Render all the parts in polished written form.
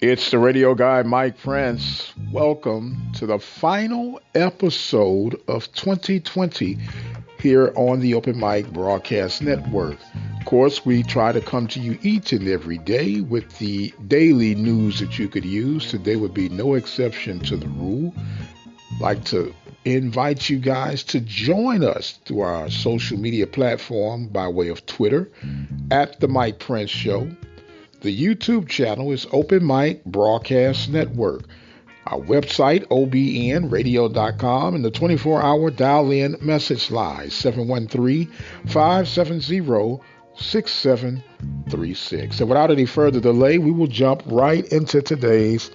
It's the radio guy, Mike Prince. Welcome to the final episode of 2020 here on the Open Mic Broadcast Network. Of course, we try to come to you each and every day with the daily news that you could use. Today would be no exception to the rule. I'd like to invite you guys to join us through our social media platform by way of Twitter at The Mike Prince Show. The YouTube channel is Open Mic Broadcast Network. Our website, obnradio.com, and the 24-hour dial-in message line, 713-570-6736. And without any further delay, we will jump right into today's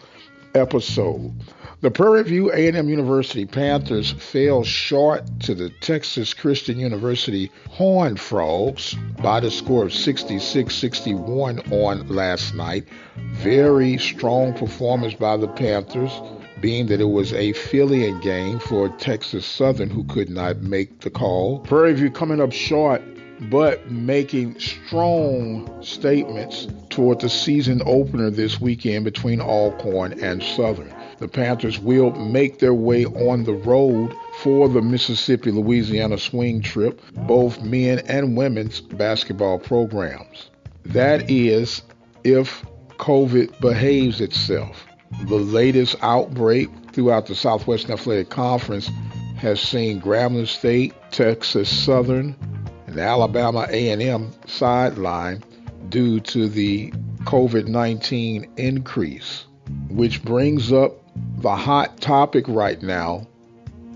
episode. The Prairie View A&M University Panthers fell short to the Texas Christian University Horned Frogs by the score of 66-61 on last night. Very strong performance by the Panthers, being that it was a fill-in game for Texas Southern, who could not make the call. Prairie View coming up short, but making strong statements toward the season opener this weekend between Alcorn and Southern. The Panthers will make their way on the road for the Mississippi-Louisiana swing trip, both men and women's basketball programs. That is, if COVID behaves itself. The latest outbreak throughout the Southwestern Athletic Conference has seen Grambling State, Texas Southern, and Alabama A&M sidelined due to the COVID-19 increase, which brings up the hot topic right now: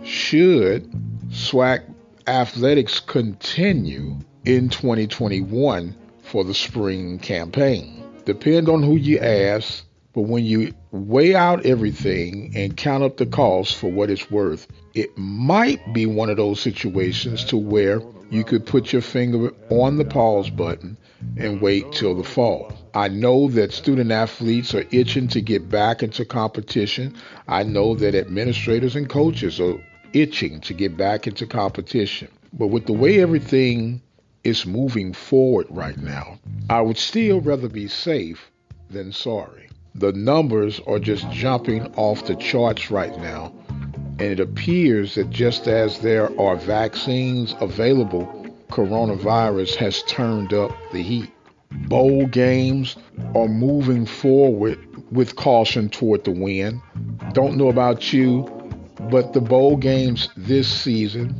should SWAC athletics continue in 2021 for the spring campaign? Depend on who you ask, but when you weigh out everything and count up the cost for what it's worth, it might be one of those situations to where you could put your finger on the pause button and wait till the fall. I know that student athletes are itching to get back into competition. I know that administrators and coaches are itching to get back into competition. But with the way everything is moving forward right now, I would still rather be safe than sorry. The numbers are just jumping off the charts right now, and it appears that just as there are vaccines available, coronavirus has turned up the heat. Bowl games are moving forward with caution toward the wind. Don't know about you, but the bowl games this season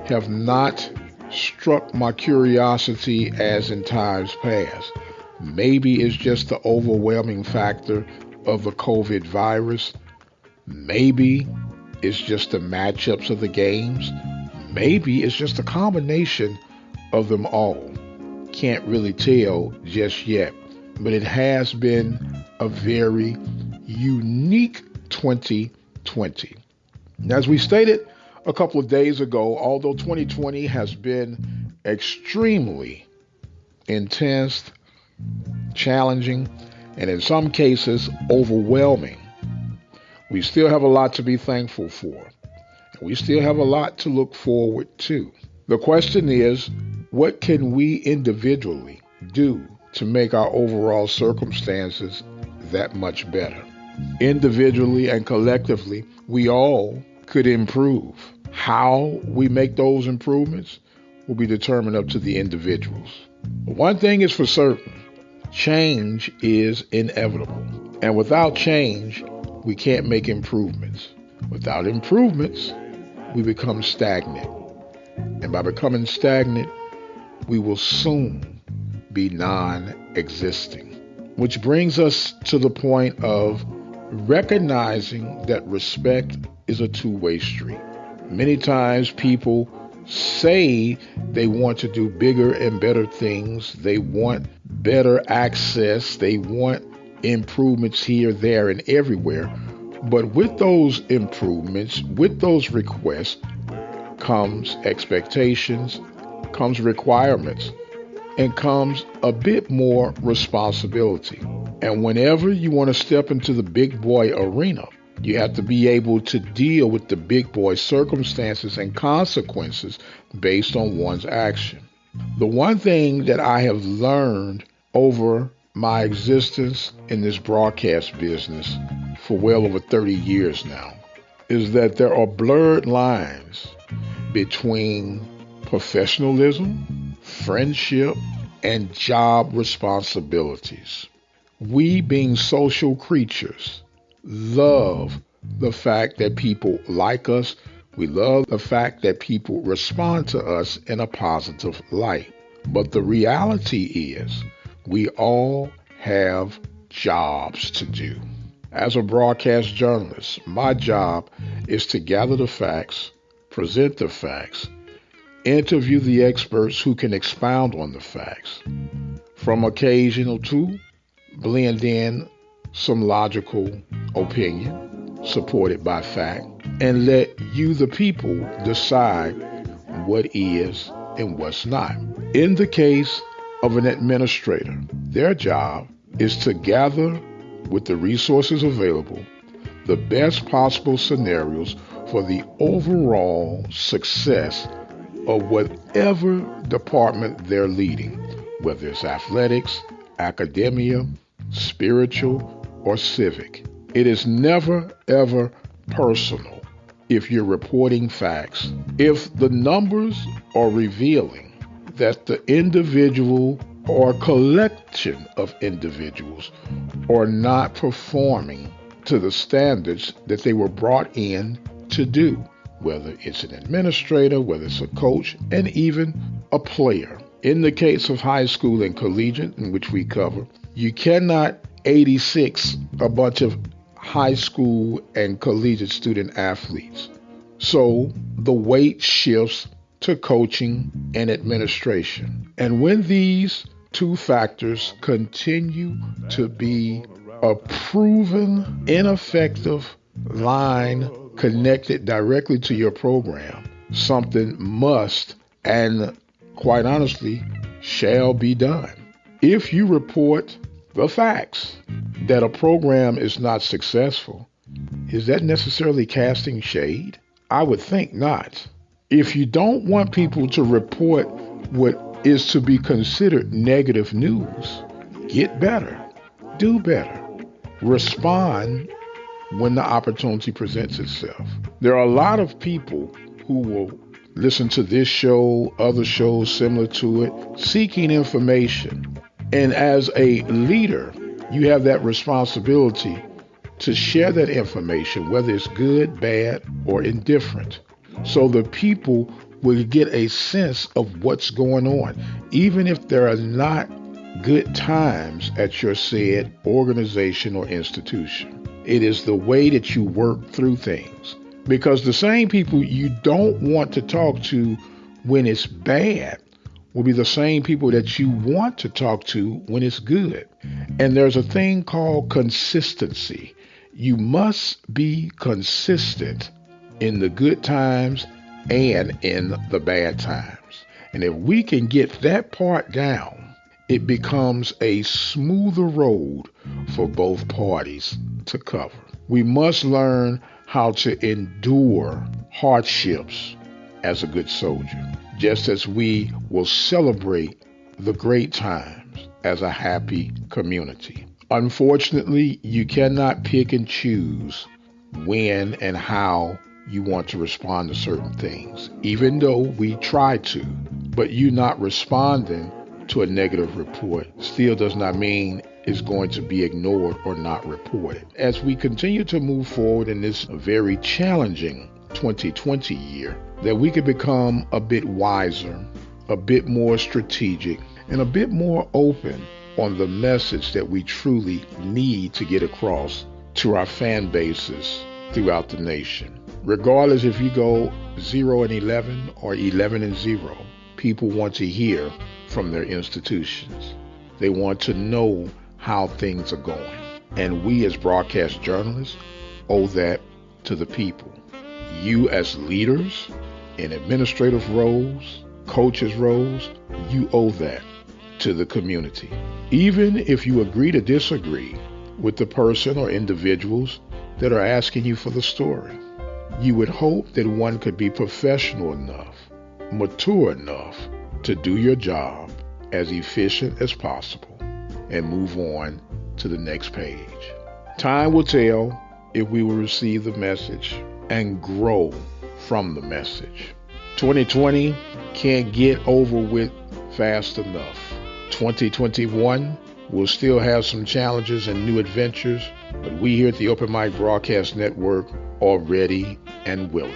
have not struck my curiosity as in times past. Maybe it's just the overwhelming factor of the COVID virus. Maybe it's just the matchups of the games. Maybe it's just a combination of them all. Can't really tell just yet, but it has been a very unique 2020. As we stated a couple of days ago, although 2020 has been extremely intense, challenging, and in some cases overwhelming, we still have a lot to be thankful for. We still have a lot to look forward to. The question is, what can we individually do to make our overall circumstances that much better? Individually and collectively, we all could improve. How we make those improvements will be determined up to the individuals. But one thing is for certain: change is inevitable. And without change, we can't make improvements. Without improvements, we become stagnant. And by becoming stagnant, we will soon be non-existing. Which brings us to the point of recognizing that respect is a two-way street. Many times people say they want to do bigger and better things. They want better access. They want improvements here, there, and everywhere. But with those improvements, with those requests, comes expectations, comes requirements, and comes a bit more responsibility. And whenever you want to step into the big boy arena, you have to be able to deal with the big boy circumstances and consequences based on one's action. The one thing that I have learned over my existence in this broadcast business for well over 30 years now is that there are blurred lines between professionalism, friendship, and job responsibilities. We, being social creatures, love the fact that people like us. We love the fact that people respond to us in a positive light. But the reality is, we all have jobs to do. As a broadcast journalist, my job is to gather the facts, present the facts, interview the experts who can expound on the facts, from occasional to blend in some logical opinion supported by fact, and let you, the people, decide what is and what's not. In the case of an administrator, their job is to gather, with the resources available, the best possible scenarios for the overall success of whatever department they're leading, whether it's athletics, academia, spiritual, or civic. It is never, ever personal if you're reporting facts. If the numbers are revealing that the individual or collection of individuals are not performing to the standards that they were brought in to do, whether it's an administrator, whether it's a coach, and even a player. In the case of high school and collegiate, in which we cover, you cannot 86 a bunch of high school and collegiate student athletes. So the weight shifts to coaching and administration. And when these two factors continue to be a proven ineffective line connected directly to your program, something must and quite honestly shall be done. If you report the facts that a program is not successful, is that necessarily casting shade? I would think not. If you don't want people to report what is to be considered negative news, get better, do better, respond when the opportunity presents itself. There are a lot of people who will listen to this show, other shows similar to it, seeking information. And as a leader, you have that responsibility to share that information, whether it's good, bad, or indifferent, so the people will get a sense of what's going on, even if there are not good times at your said organization or institution. It is the way that you work through things, because the same people you don't want to talk to when it's bad will be the same people that you want to talk to when it's good. And there's a thing called consistency. You must be consistent in the good times and in the bad times. And if we can get that part down, it becomes a smoother road for both parties to cover. We must learn how to endure hardships as a good soldier, just as we will celebrate the great times as a happy community. Unfortunately, you cannot pick and choose when and how you want to respond to certain things, even though we try to. But you not responding to a negative report still does not mean it's going to be ignored or not reported. As we continue to move forward in this very challenging 2020 year, that we could become a bit wiser, a bit more strategic, and a bit more open on the message that we truly need to get across to our fan bases throughout the nation. Regardless if you go 0-11 or 11-0, people want to hear from their institutions. They want to know how things are going. And we as broadcast journalists owe that to the people. You as leaders in administrative roles, coaches roles, you owe that to the community. Even if you agree to disagree with the person or individuals that are asking you for the story, you would hope that one could be professional enough, mature enough to do your job as efficient as possible and move on to the next page. Time will tell if we will receive the message and grow from the message. 2020 can't get over with fast enough. 2021 will still have some challenges and new adventures, but we here at the Open Mic Broadcast Network are ready and willing.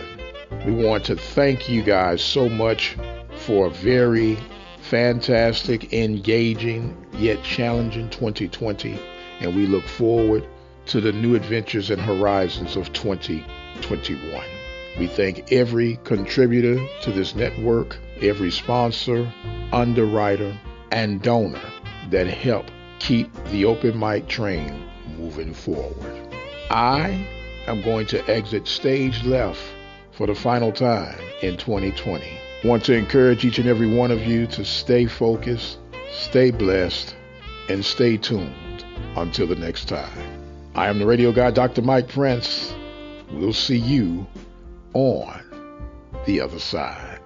We want to thank you guys so much for a very fantastic, engaging, yet challenging 2020, and we look forward to the new adventures and horizons of 2021. We thank every contributor to this network, every sponsor, underwriter, and donor that help keep the open mic train moving forward. I am going to exit stage left for the final time in 2020. I want to encourage each and every one of you to stay focused, stay blessed, and stay tuned until the next time. I am the radio guy, Dr. Mike Prince. We'll see you on the other side.